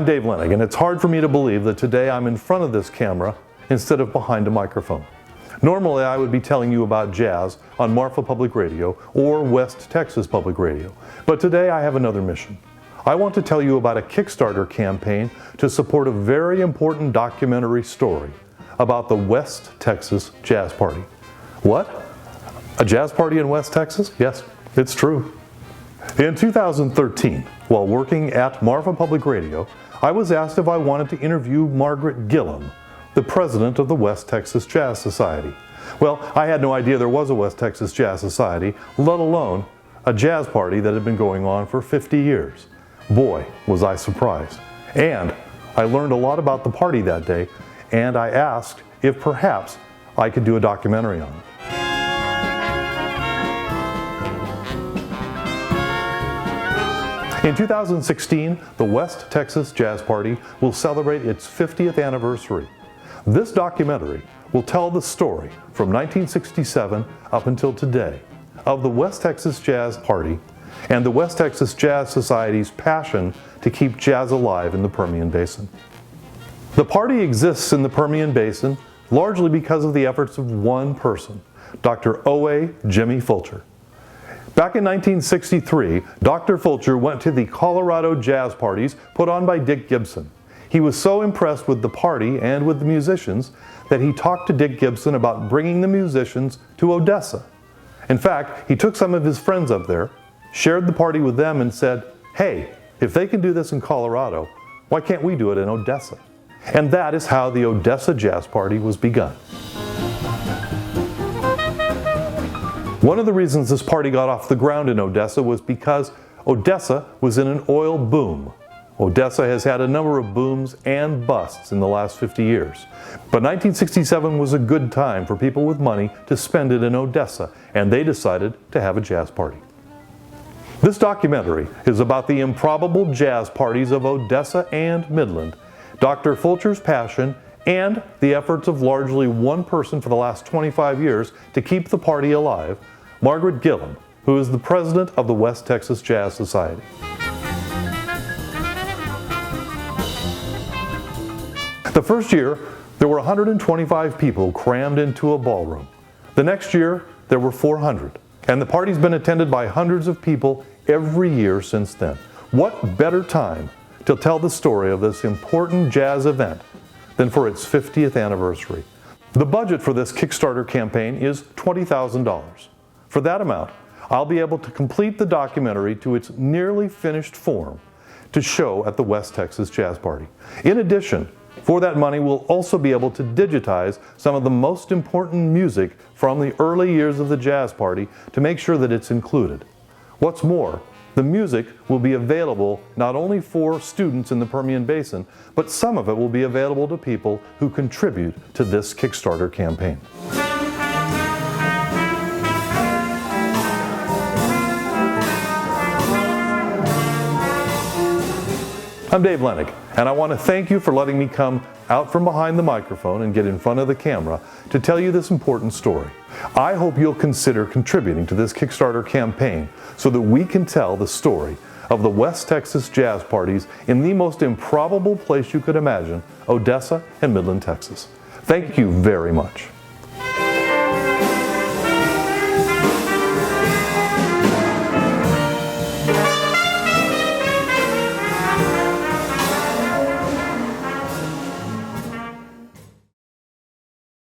I'm Dave Lenig, and it's hard for me to believe that today I'm in front of this camera instead of behind a microphone. Normally I would be telling you about jazz on Marfa Public Radio or West Texas Public Radio, but today I have another mission. I want to tell you about a Kickstarter campaign to support a very important documentary story about the West Texas Jazz Party. What? A jazz party in West Texas? Yes, it's true. In 2013, while working at Marfa Public Radio, I was asked if I wanted to interview Margaret Gillum, the president of the West Texas Jazz Society. Well, I had no idea there was a West Texas Jazz Society, let alone a jazz party that had been going on for 50 years. Boy, was I surprised. And I learned a lot about the party that day, and I asked if perhaps I could do a documentary on it. In 2016, the West Texas Jazz Party will celebrate its 50th anniversary. This documentary will tell the story from 1967 up until today of the West Texas Jazz Party and the West Texas Jazz Society's passion to keep jazz alive in the Permian Basin. The party exists in the Permian Basin largely because of the efforts of one person, Dr. O.A. Jimmy Fulcher. Back in 1963, Dr. Fulcher went to the Colorado jazz parties put on by Dick Gibson. He was so impressed with the party and with the musicians that he talked to Dick Gibson about bringing the musicians to Odessa. In fact, he took some of his friends up there, shared the party with them, and said, "Hey, if they can do this in Colorado, why can't we do it in Odessa?" And that is how the Odessa Jazz Party was begun. One of the reasons this party got off the ground in Odessa was because Odessa was in an oil boom. Odessa has had a number of booms and busts in the last 50 years. But 1967 was a good time for people with money to spend it in Odessa, and they decided to have a jazz party. This documentary is about the improbable jazz parties of Odessa and Midland, Dr. Fulcher's passion, and the efforts of largely one person for the last 25 years to keep the party alive, Margaret Gillum, who is the president of the West Texas Jazz Society. The first year, there were 125 people crammed into a ballroom. The next year, there were 400. And the party's been attended by hundreds of people every year since then. What better time to tell the story of this important jazz event than for its 50th anniversary? The budget for this Kickstarter campaign is $20,000. For that amount, I'll be able to complete the documentary to its nearly finished form to show at the West Texas Jazz Party. In addition, for that money, we'll also be able to digitize some of the most important music from the early years of the jazz party to make sure that it's included. What's more, the music will be available not only for students in the Permian Basin, but some of it will be available to people who contribute to this Kickstarter campaign. I'm Dave Lenig, and I want to thank you for letting me come out from behind the microphone and get in front of the camera to tell you this important story. I hope you'll consider contributing to this Kickstarter campaign so that we can tell the story of the West Texas jazz parties in the most improbable place you could imagine, Odessa and Midland, Texas. Thank you very much.